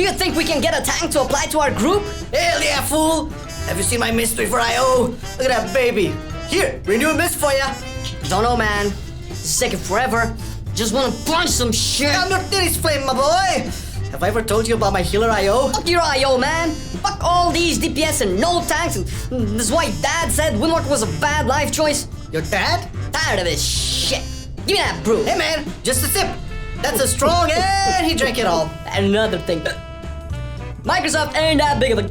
Do you think we can get a tank to apply to our group? Hell yeah, fool! Have you seen my mystery for IO? Look at that baby. Here, renew a mist for ya. Don't know, man. It's taking forever. Just wanna punch some shit. I'm your titties flame, my boy. Have I ever told you about my healer IO? Fuck your IO, man. Fuck all these DPS and no tanks. And this is why Dad said Windwalker was a bad life choice. Your dad? Tired of this shit. Give me that brew. Hey man, just a sip. That's a strong and he drank it all. And another thing. Microsoft ain't that big of a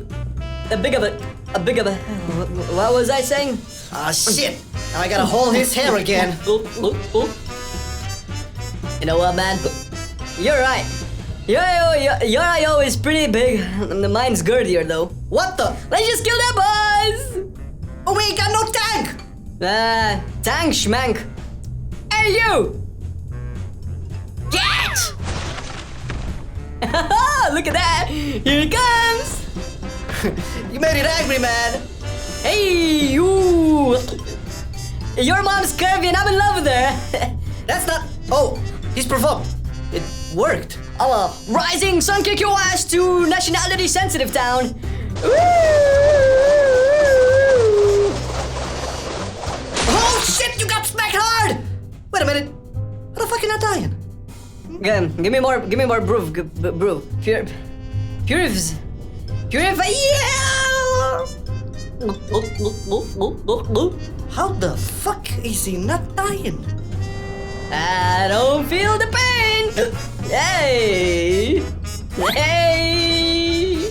what was I saying? Ah shit. Now I gotta hold his hair again. You know what, man? You're right. Your IO is pretty big. Mine's girthier though. What the? Let's just kill that boys! Oh, we ain't got no tank! Tank schmank. Hey, you! Get! Look at that! Here he comes! You made it angry, man. Hey, you! Your mom's curvy and I'm in love with her. That's not... Oh, he's provoked. It worked. Oh, rising sun kick your ass to nationality sensitive town. Woo! Oh shit, you got smacked hard! Wait a minute. How the fuck you not dying? Give me more brew. Brew. Purify. Yeah! How the fuck is he not dying? I don't feel the pain. Hey!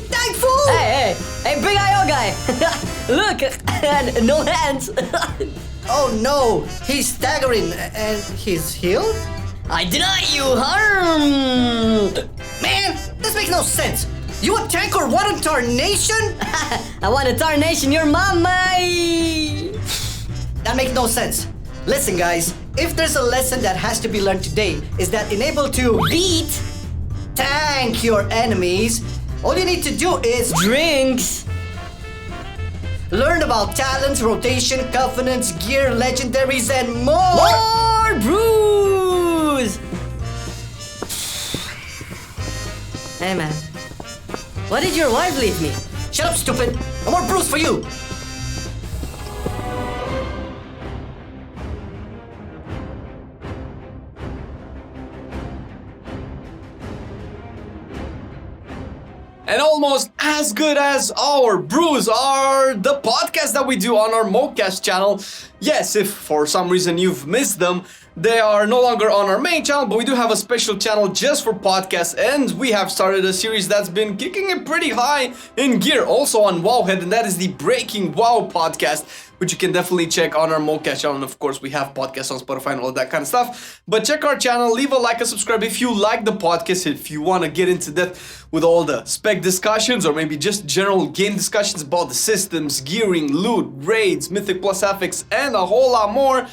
Thankful! Hey, big IO guy! Look, no hands. Oh no, he's staggering and he's healed? I deny you harm! Man, this makes no sense. You a tank or what in tarnation? I want a tarnation your mama! That makes no sense. Listen guys, if there's a lesson that has to be learned today, is that in able to beat, tank your enemies, all you need to do is drinks. Learn about talents, rotation, covenants, gear, legendaries, and more! More brews! Hey man, why did your wife leave me? Shut up, stupid! No more brews for you! And almost as good as our brews are the podcasts that we do on our Mo Cast channel. Yes, if for some reason you've missed them, they are no longer on our main channel, but we do have a special channel just for podcasts, and we have started a series that's been kicking it pretty high in gear, also on Wowhead, and that is the Breaking WoW podcast, which you can definitely check on our Mo Cast channel. And of course, we have podcasts on Spotify and all that kind of stuff. But check our channel, leave a like and subscribe if you like the podcast, if you want to get into depth with all the spec discussions or maybe just general game discussions about the systems, gearing, loot, raids, mythic plus affix, and a whole lot more.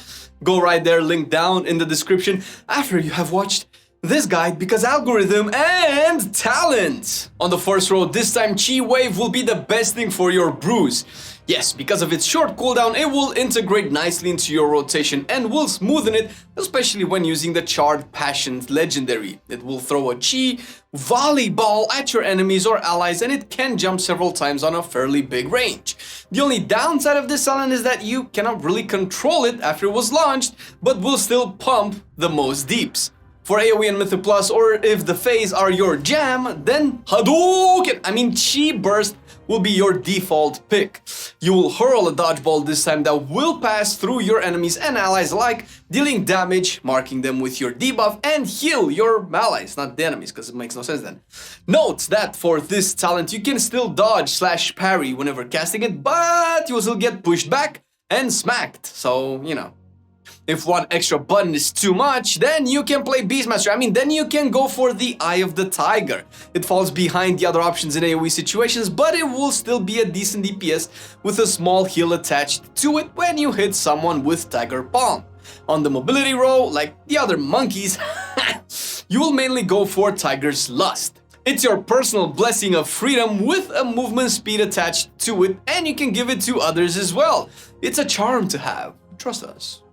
Go right there, link down in the description after you have watched this guide, because algorithm and talent. On the first row, this time Chi Wave will be the best thing for your brews. Yes, because of its short cooldown, it will integrate nicely into your rotation and will smoothen it, especially when using the Charred Passions legendary. It will throw a Chi volleyball at your enemies or allies, and it can jump several times on a fairly big range. The only downside of this talent is that you cannot really control it after it was launched, but will still pump the most deeps. For AoE and Mythic Plus, or if the phase are your jam, then Hadouken, Chi Burst will be your default pick. You will hurl a dodgeball this time that will pass through your enemies and allies alike, dealing damage, marking them with your debuff, and heal your allies, not the enemies, because it makes no sense then. Note that for this talent, you can still dodge/parry whenever casting it, but you will still get pushed back and smacked, so, you know. If one extra button is too much, then you can play Beastmaster. Then you can go for the Eye of the Tiger. It falls behind the other options in AoE situations, but it will still be a decent DPS with a small heal attached to it when you hit someone with Tiger Palm. On the mobility row, like the other monkeys, you will mainly go for Tiger's Lust. It's your personal blessing of freedom with a movement speed attached to it, and you can give it to others as well. It's a charm to have, trust us.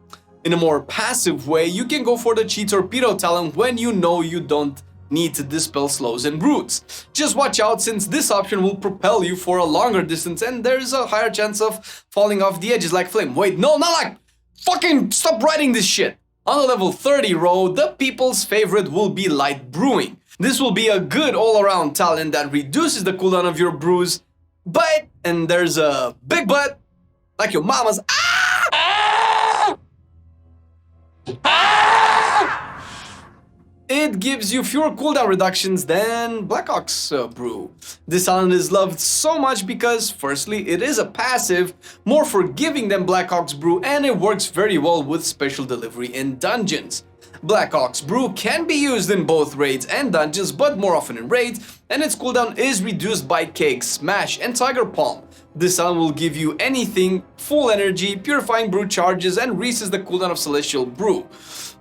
In a more passive way, you can go for the Chi Torpedo talent when you know you don't need to dispel slows and brutes. Just watch out, since this option will propel you for a longer distance and there's a higher chance of falling off the edges like Flame. Wait, no, not like... Fucking stop writing this shit! On the level 30 row, the people's favorite will be light brewing. This will be a good all-around talent that reduces the cooldown of your brews, but, and there's a big but, like your mama's. It gives you fewer cooldown reductions than Blackhawk's brew. This talent is loved so much because, firstly, it is a passive, more forgiving than Blackhawk's brew, and it works very well with special delivery in dungeons. Blackhawk's brew can be used in both raids and dungeons, but more often in raids, and its cooldown is reduced by Cake, Smash, and Tiger Palm. This talent will give you anything, full energy, purifying brew charges, and resets the cooldown of Celestial Brew.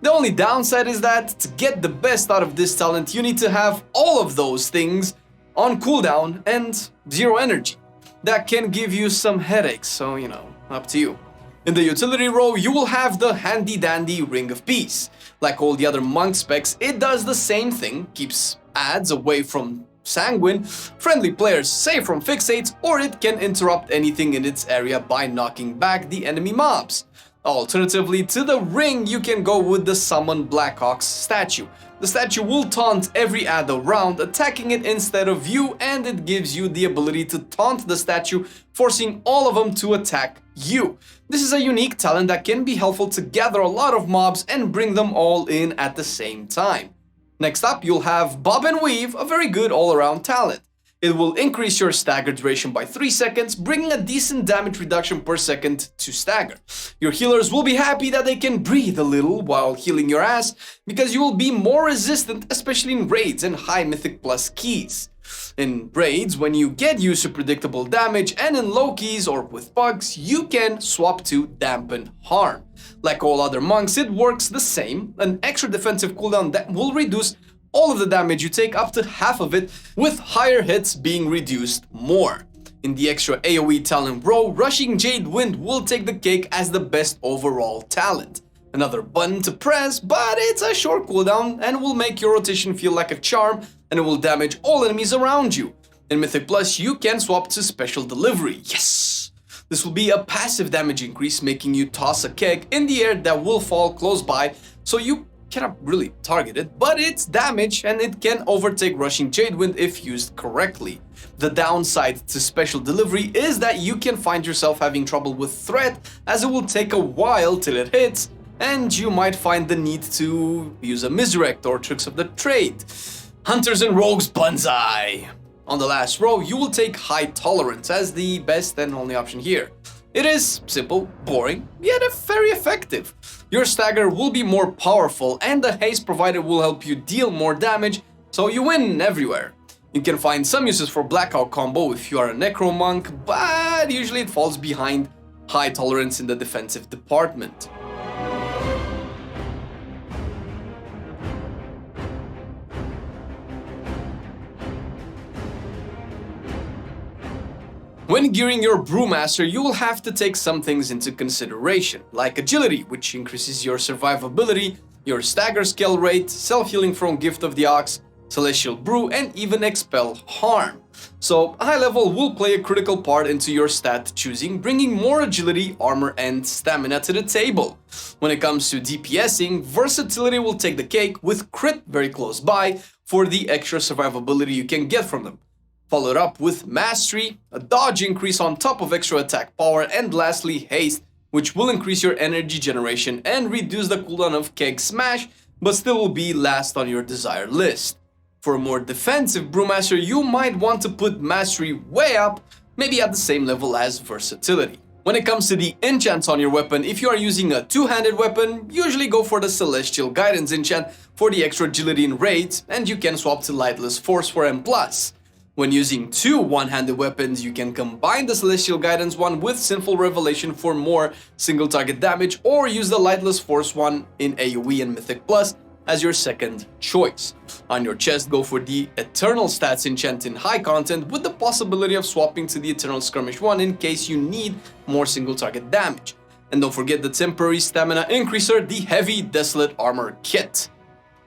The only downside is that to get the best out of this talent, you need to have all of those things on cooldown and 0 energy. That can give you some headaches, so you know, up to you. In the utility row, you will have the handy dandy Ring of Peace. Like all the other monk specs, it does the same thing, keeps adds away from Sanguine, friendly players safe from fixates, or it can interrupt anything in its area by knocking back the enemy mobs. Alternatively, to the ring, you can go with the Summon Blackhawk's statue. The statue will taunt every add around, attacking it instead of you, and it gives you the ability to taunt the statue, forcing all of them to attack you. This is a unique talent that can be helpful to gather a lot of mobs and bring them all in at the same time. Next up, you'll have Bob and Weave, a very good all-around talent. It will increase your stagger duration by 3 seconds, bringing a decent damage reduction per second to stagger. Your healers will be happy that they can breathe a little while healing your ass, because you will be more resistant, especially in raids and high Mythic Plus keys. In raids, when you get used to predictable damage, and in low keys or with bugs, you can swap to Dampen Harm. Like all other monks, it works the same, an extra defensive cooldown that will reduce all of the damage you take up to half of it, with higher hits being reduced more. In the extra AoE talent row, Rushing Jade Wind will take the cake as the best overall talent. Another button to press, but it's a short cooldown and will make your rotation feel like a charm, and it will damage all enemies around you. In Mythic Plus, you can swap to Special Delivery. Yes! This will be a passive damage increase, making you toss a keg in the air that will fall close by, so you cannot really target it, but it's damage and it can overtake Rushing Jade Wind if used correctly. The downside to Special Delivery is that you can find yourself having trouble with Threat, as it will take a while till it hits, and you might find the need to use a Misdirect or Tricks of the Trade. Hunters and Rogues Banzai! On the last row, you will take High Tolerance as the best and only option here. It is simple, boring, yet very effective. Your stagger will be more powerful, and the haste provided will help you deal more damage, so you win everywhere. You can find some uses for Blackout combo if you are a Necro Monk, but usually it falls behind High Tolerance in the defensive department. When gearing your Brewmaster, you will have to take some things into consideration, like agility, which increases your survivability, your stagger scale rate, self-healing from Gift of the Ox, Celestial Brew, and even Expel Harm. So high level will play a critical part into your stat choosing, bringing more agility, armor, and stamina to the table. When it comes to DPSing, versatility will take the cake, with crit very close by for the extra survivability you can get from them. Followed up with Mastery, a dodge increase on top of extra attack power, and lastly Haste, which will increase your energy generation and reduce the cooldown of Keg Smash, but still will be last on your desired list. For a more defensive Brewmaster, you might want to put Mastery way up, maybe at the same level as Versatility. When it comes to the enchants on your weapon, if you are using a two-handed weapon, usually go for the Celestial Guidance enchant for the extra agility in raids, and you can swap to Lightless Force for M+. When using two one-handed weapons, you can combine the Celestial Guidance one with Sinful Revelation for more single target damage, or use the Lightless Force one in AoE and Mythic Plus as your second choice. On your chest, go for the Eternal Stats enchant in high content, with the possibility of swapping to the Eternal Skirmish one in case you need more single target damage. And don't forget the temporary stamina increaser, the Heavy Desolate Armor Kit.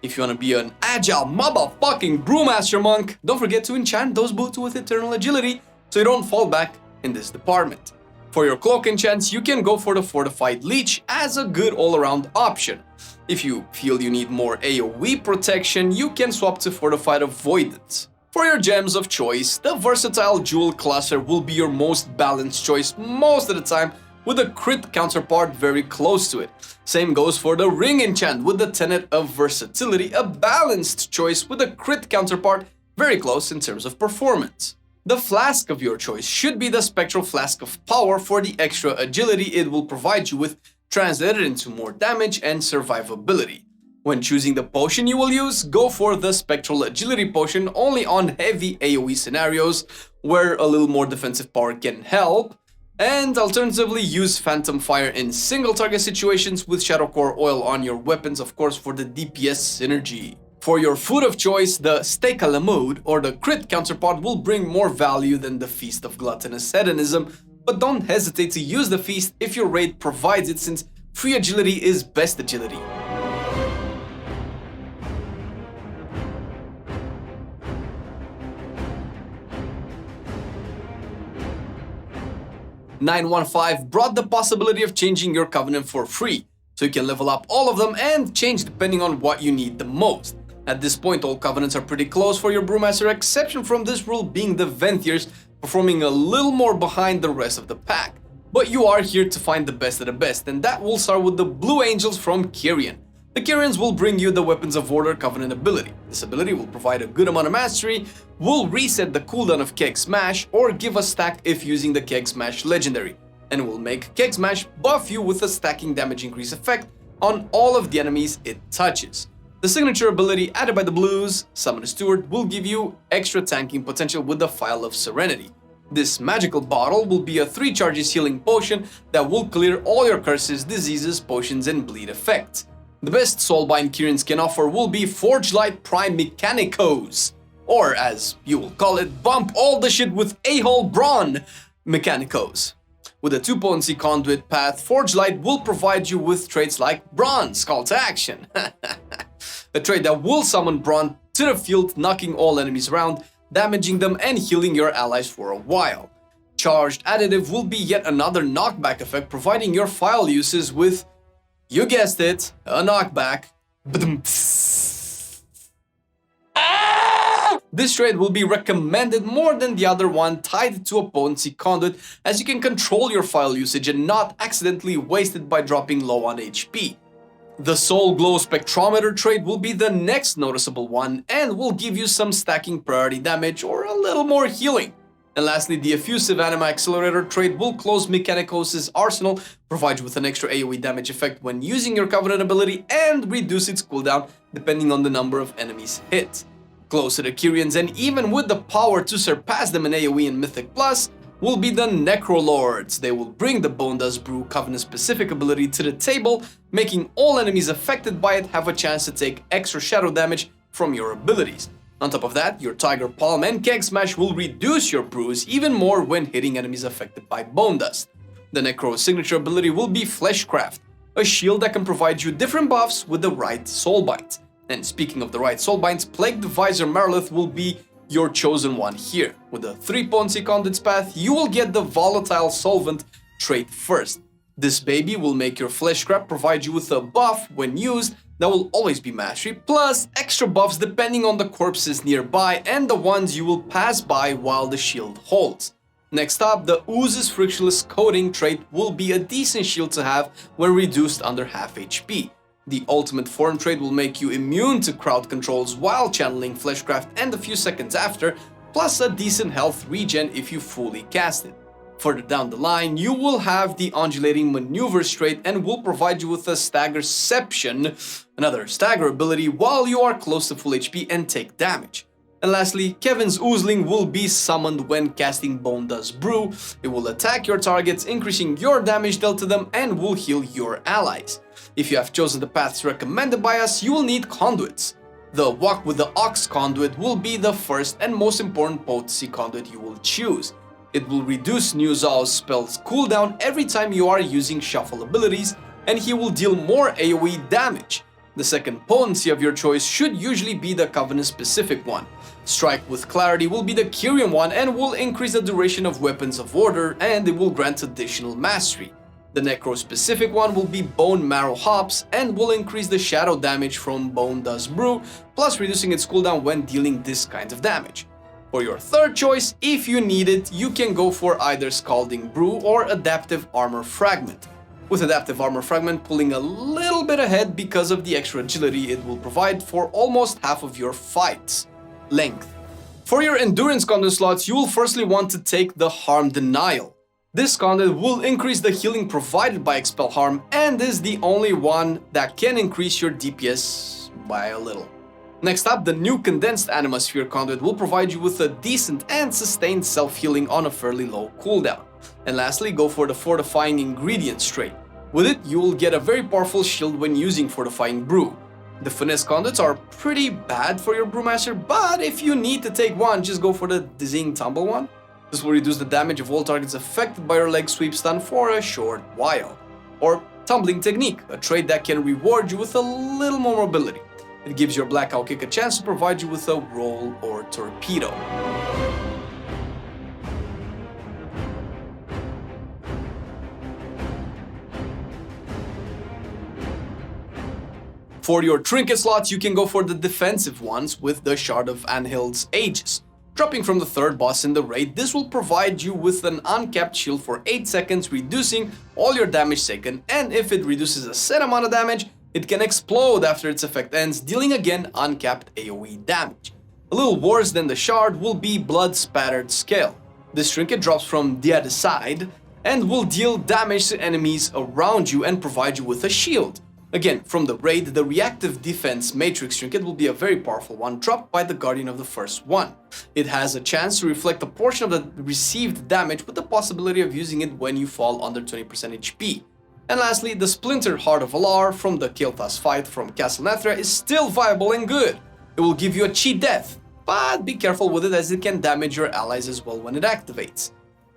If you want to be an agile motherfucking Brewmaster monk, don't forget to enchant those boots with eternal agility so you don't fall back in this department. For your cloak enchants, you can go for the Fortified Leech as a good all-around option. If you feel you need more AoE protection, you can swap to Fortified Avoidance. For your gems of choice, the Versatile Jewel Cluster will be your most balanced choice most of the time, with a crit counterpart very close to it. Same goes for the Ring Enchant with the Tenet of Versatility, a balanced choice with a crit counterpart very close in terms of performance. The flask of your choice should be the Spectral Flask of Power for the extra agility it will provide you with, translated into more damage and survivability. When choosing the potion you will use, go for the Spectral Agility Potion only on heavy AoE scenarios where a little more defensive power can help, and alternatively use Phantom Fire in single target situations with Shadow Core Oil on your weapons, of course, for the DPS synergy. For your food of choice, the Steak a la Mode or the crit counterpart will bring more value than the Feast of Gluttonous Hedonism, but don't hesitate to use the feast if your raid provides it, since free agility is best agility. .9.1.5 brought the possibility of changing your covenant for free, so you can level up all of them and change depending on what you need the most. At this point, all covenants are pretty close for your Brewmaster, exception from this rule being the Venthirs, performing a little more behind the rest of the pack. But you are here to find the best of the best, and that will start with the Blue Angels from Kyrian. The Kyrians will bring you the Weapons of Order Covenant ability. This ability will provide a good amount of mastery, will reset the cooldown of Keg Smash, or give a stack if using the Keg Smash legendary, and will make Keg Smash buff you with a stacking damage increase effect on all of the enemies it touches. The signature ability added by the Blues, Summon a Steward, will give you extra tanking potential with the Phial of Serenity. This magical bottle will be a 3 charges healing potion that will clear all your curses, diseases, potions, and bleed effects. The best Soulbind Kyrians can offer will be Forge Light Prime Mechanicos, or as you will call it, bump all the shit with A-hole Brawn Mechanicos. With a 2 potency conduit path, Forge Light will provide you with traits like Bronze, Call to Action, a trait that will summon Brawn to the field, knocking all enemies around, damaging them and healing your allies for a while. Charged Additive will be yet another knockback effect, providing your Phial uses with, you guessed it, a knockback. This trait will be recommended more than the other one tied to a potency conduit, as you can control your Phial usage and not accidentally waste it by dropping low on HP. The Soul Glow Spectrometer trait will be the next noticeable one and will give you some stacking priority damage or a little more healing. And lastly, the Effusive Anima Accelerator trait will close Mechanicos' arsenal, provide you with an extra AoE damage effect when using your Covenant ability, and reduce its cooldown depending on the number of enemies hit. Close to the Kyrians, and even with the power to surpass them in AoE and Mythic Plus, will be the Necrolords. They will bring the Bone Dust Brew Covenant-specific ability to the table, making all enemies affected by it have a chance to take extra shadow damage from your abilities. On top of that, your Tiger Palm and Keg Smash will reduce your brews even more when hitting enemies affected by Bone Dust. The Necro's signature ability will be Fleshcraft, a shield that can provide you different buffs with the right soulbind. And speaking of the right soulbinds, Plague Divisor Marilith will be your chosen one here. With the 3 potency conduits path, you will get the Volatile Solvent trait first. This baby will make your Fleshcraft provide you with a buff when used that will always be mastery, plus extra buffs depending on the corpses nearby and the ones you will pass by while the shield holds. Next up, the Ooze's Frictionless Coating trait will be a decent shield to have when reduced under half HP. The Ultimate Form trait will make you immune to crowd controls while channeling Fleshcraft and a few seconds after, plus a decent health regen if you fully cast it. Further down the line, you will have the Undulating Maneuvers trait and will provide you with a Staggerception, another stagger ability while you are close to full HP and take damage. And lastly, Kevin's Oozling will be summoned when casting Bone Dust Brew. It will attack your targets, increasing your damage dealt to them, and will heal your allies. If you have chosen the paths recommended by us, you will need conduits. The Walk with the Ox conduit will be the first and most important potency conduit you will choose. It will reduce Nuzal's spell's cooldown every time you are using shuffle abilities, and he will deal more AoE damage. The second potency of your choice should usually be the Covenant-specific one. Strike with Clarity will be the Kyrian one and will increase the duration of Weapons of Order, and it will grant additional mastery. The Necro-specific one will be Bone Marrow Hops and will increase the shadow damage from Bone Dust Brew, plus reducing its cooldown when dealing this kind of damage. For your third choice, if you need it, you can go for either Scalding Brew or Adaptive Armor Fragment. With Adaptive Armor Fragment pulling a little bit ahead because of the extra agility it will provide for almost half of your fights. Length. For your Endurance conduit slots, you will firstly want to take the Harm Denial. This conduit will increase the healing provided by Expel Harm and is the only one that can increase your DPS by a little. Next up, the new Condensed Animasphere conduit will provide you with a decent and sustained self-healing on a fairly low cooldown. And lastly, go for the Fortifying Ingredients trait. With it, you will get a very powerful shield when using Fortifying Brew. The Finesse conduits are pretty bad for your Brewmaster, but if you need to take one, just go for the Dizzying Tumble one. This will reduce the damage of all targets affected by your leg sweep stun for a short while. Or Tumbling Technique, a trait that can reward you with a little more mobility. It gives your Black Owl Kick a chance to provide you with a roll or torpedo. For your Trinket slots, you can go for the defensive ones with the Shard of Anhild's Aegis. Dropping from the third boss in the raid, this will provide you with an uncapped shield for 8 seconds, reducing all your damage taken, and if it reduces a set amount of damage, it can explode after its effect ends, dealing again uncapped AoE damage. A little worse than the Shard will be Blood Spattered Scale. This trinket drops from the other side and will deal damage to enemies around you and provide you with a shield. Again, from the raid, the Reactive Defense Matrix trinket will be a very powerful one dropped by the Guardian of the First One. It has a chance to reflect a portion of the received damage with the possibility of using it when you fall under 20% HP. And lastly, the Splintered Heart of Alar from the Kael'thas fight from Castle Nathria is still viable and good. It will give you a cheat death, but be careful with it as it can damage your allies as well when it activates.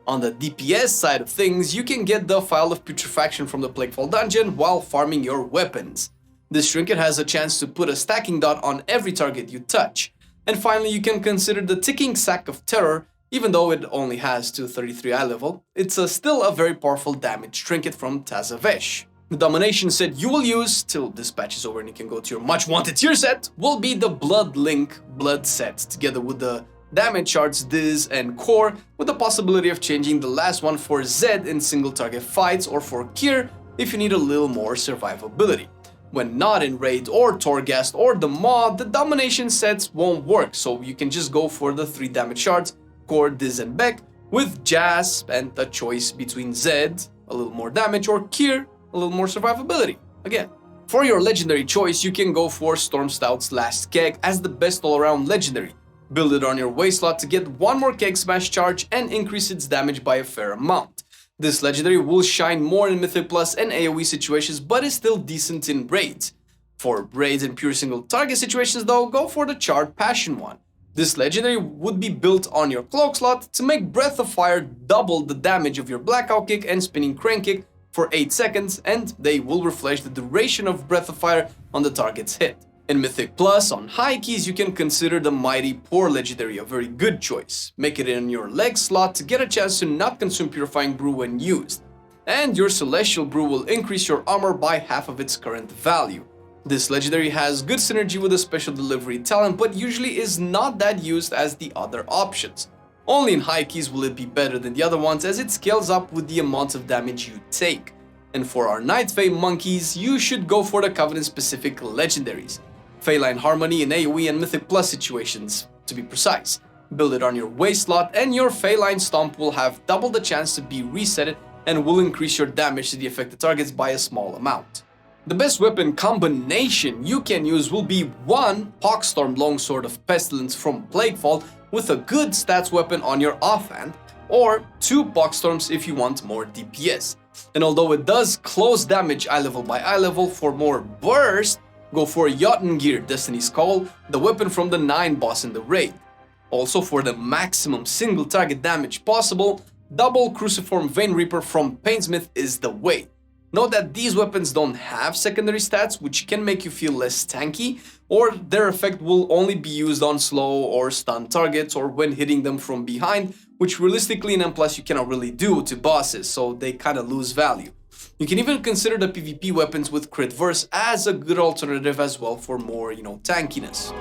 On the DPS side of things, you can get the Phial of Putrefaction from the Plaguefall dungeon while farming your weapons. This trinket has a chance to put a stacking dot on every target you touch. And finally, you can consider the Ticking Sack of Terror. Even though it only has 233 eye level, it's still a very powerful damage trinket from Tazavesh. The domination set you will use, till this patch is over and you can go to your much wanted tier set, will be the Blood Link Blood set, together with the damage shards Diz and Core, with the possibility of changing the last one for Zed in single target fights or for Kyr if you need a little more survivability. When not in Raid or Torghast or the mod, the domination sets won't work, so you can just go for the 3 damage shards, Core, Diz and Beck, with Jasp and a choice between Zed, a little more damage, or Kyr, a little more survivability. Again, for your legendary choice, you can go for Stormstout's Last Keg as the best all-around legendary. Build it on your waist slot to get 1 more Keg Smash charge and increase its damage by a fair amount. This legendary will shine more in Mythic Plus and AoE situations, but is still decent in raids. For raids and pure single target situations though, go for the Charred Passion one. This legendary would be built on your cloak slot to make Breath of Fire double the damage of your Blackout Kick and Spinning Crane Kick for 8 seconds, and they will refresh the duration of Breath of Fire on the target's hit. In Mythic Plus, on high keys, you can consider the Mighty Pour legendary a very good choice. Make it in your leg slot to get a chance to not consume Purifying Brew when used. And your Celestial Brew will increase your armor by half of its current value. This legendary has good synergy with a special delivery talent, but usually is not that used as the other options. Only in high keys will it be better than the other ones, as it scales up with the amount of damage you take. And for our Night Fae monkeys, you should go for the Covenant specific legendaries. Feline Harmony in AoE and Mythic Plus situations, to be precise. Build it on your waist slot and your Feline Stomp will have double the chance to be resetted and will increase your damage to the affected targets by a small amount. The best weapon combination you can use will be 1 Pockstorm Longsword of Pestilence from Plaguefall with a good stats weapon on your offhand, or 2 Pockstorms if you want more DPS. And although it does close damage eye level by eye level, for more burst, go for Jotungeir Destiny's Call, the weapon from the 9 boss in the raid. Also, for the maximum single target damage possible, double Cruciform Vein Reaper from Painsmith is the way. Note that these weapons don't have secondary stats, which can make you feel less tanky, or their effect will only be used on slow or stunned targets or when hitting them from behind, which realistically in M+ you cannot really do to bosses, so they kinda lose value. You can even consider the PvP weapons with crit verse as a good alternative as well for more, tankiness.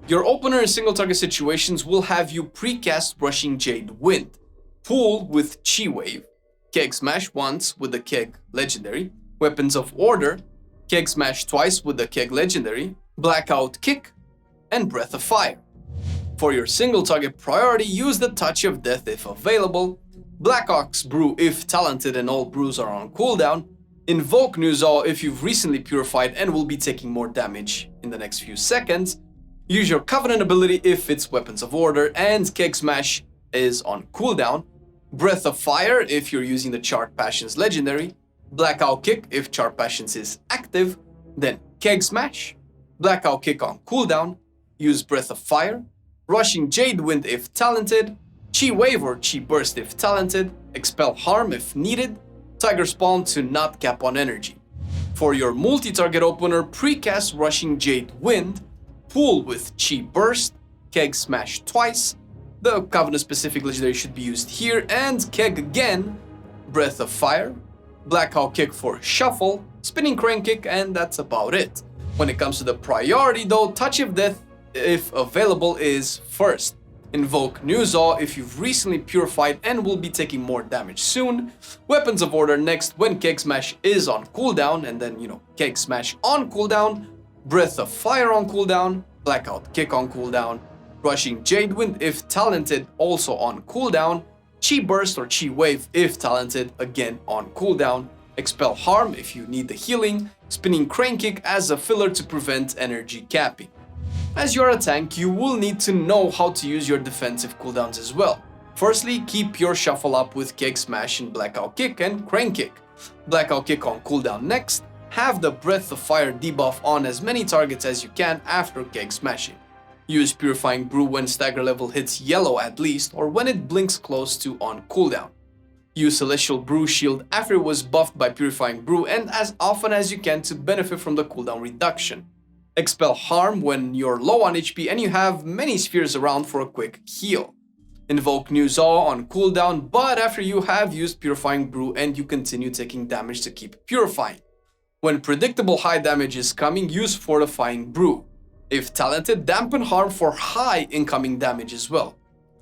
Your opener in single target situations will have you precast Rushing Jade Wind, Pool with Chi Wave, Keg Smash once with the Keg Legendary, Weapons of Order, Keg Smash twice with the Keg Legendary, Blackout Kick, and Breath of Fire. For your single target priority, use the Touch of Death if available, Black Ox Brew if talented and all brews are on cooldown, Invoke Nuzal if you've recently purified and will be taking more damage in the next few seconds, use your Covenant ability if it's Weapons of Order and Keg Smash is on cooldown, Breath of Fire if you're using the Charred Passions Legendary, Blackout Kick if Charred Passions is active, then Keg Smash, Blackout Kick on cooldown, use Breath of Fire, Rushing Jade Wind if talented, Chi Wave or Chi Burst if talented, Expel Harm if needed, Tiger Spawn to not cap on energy. For your multi-target opener, precast Rushing Jade Wind, Pool with Chi Burst, Keg Smash twice, the Covenant specific legendary should be used here, and Keg again, Breath of Fire, Blackout Kick for Shuffle, Spinning Crane Kick, and that's about it. When it comes to the priority though, Touch of Death if available is first. Invoke Nuzal if you've recently purified and will be taking more damage soon. Weapons of Order next when Keg Smash is on cooldown, and then Keg Smash on cooldown, Breath of Fire on cooldown, Blackout Kick on cooldown, Rushing Jade Wind if talented also on cooldown, Chi Burst or Chi Wave if talented again on cooldown, Expel Harm if you need the healing, Spinning Crane Kick as a filler to prevent energy capping. As you are a tank, you will need to know how to use your defensive cooldowns as well. Firstly, keep your shuffle up with Keg Smash and Blackout Kick and Crane Kick. Blackout Kick on cooldown next, have the Breath of Fire debuff on as many targets as you can after Keg Smashing. Use Purifying Brew when stagger level hits yellow at least, or when it blinks close to on cooldown. Use Celestial Brew Shield after it was buffed by Purifying Brew and as often as you can to benefit from the cooldown reduction. Expel Harm when you're low on HP and you have many spheres around for a quick heal. Invoke Nuzal on cooldown, but after you have used Purifying Brew and you continue taking damage to keep purifying. When predictable high damage is coming, use Fortifying Brew. If talented, dampen harm for high incoming damage as well.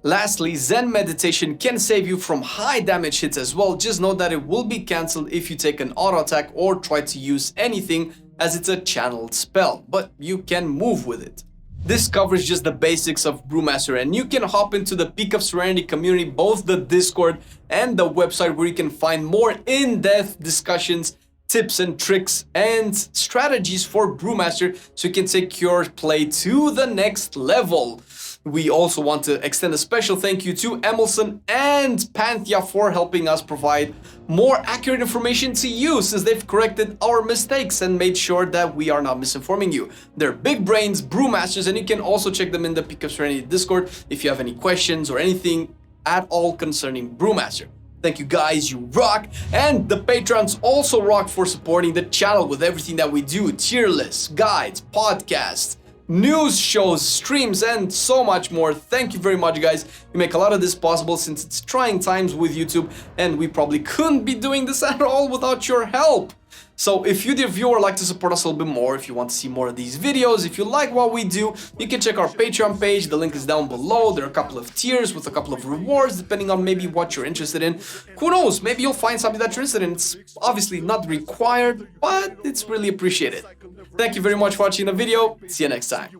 Lastly, Zen Meditation can save you from high damage hits as well, just know that it will be cancelled if you take an auto attack or try to use anything as it's a channeled spell, but you can move with it. This covers just the basics of Brewmaster, and you can hop into the Peak of Serenity community, both the Discord and the website, where you can find more in-depth discussions, tips and tricks and strategies for Brewmaster so you can take your play to the next level. We also want to extend a special thank you to Emerson and Panthea for helping us provide more accurate information to you, since they've corrected our mistakes and made sure that we are not misinforming you. They're big brains, Brewmasters, and you can also check them in the Peak of Serenity Discord if you have any questions or anything at all concerning Brewmaster. Thank you guys, you rock, and the patrons also rock for supporting the channel with everything that we do: tier lists, guides, podcasts, news shows, streams, and so much more. Thank you very much, guys. You make a lot of this possible since it's trying times with YouTube, and we probably couldn't be doing this at all without your help. So if you, dear viewer, like to support us a little bit more, if you want to see more of these videos, if you like what we do, you can check our Patreon page. The link is down below. There are a couple of tiers with a couple of rewards depending on maybe what you're interested in. Who knows, maybe you'll find something that you're interested in. It's obviously not required, but it's really appreciated. Thank you very much for watching the video. See you next time.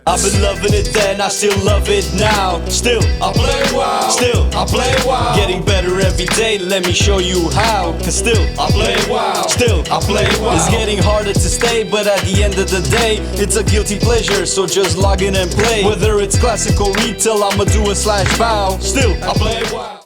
I've been loving it then, I still love it now. Still, I play WoW. Still, I play WoW. Getting better every day, let me show you how. Cause still, I play WoW. Still, I play WoW. It's getting harder to stay, but at the end of the day, it's a guilty pleasure, so just log in and play. Whether it's classic or retail, I'ma do a /bow. Still, I play WoW.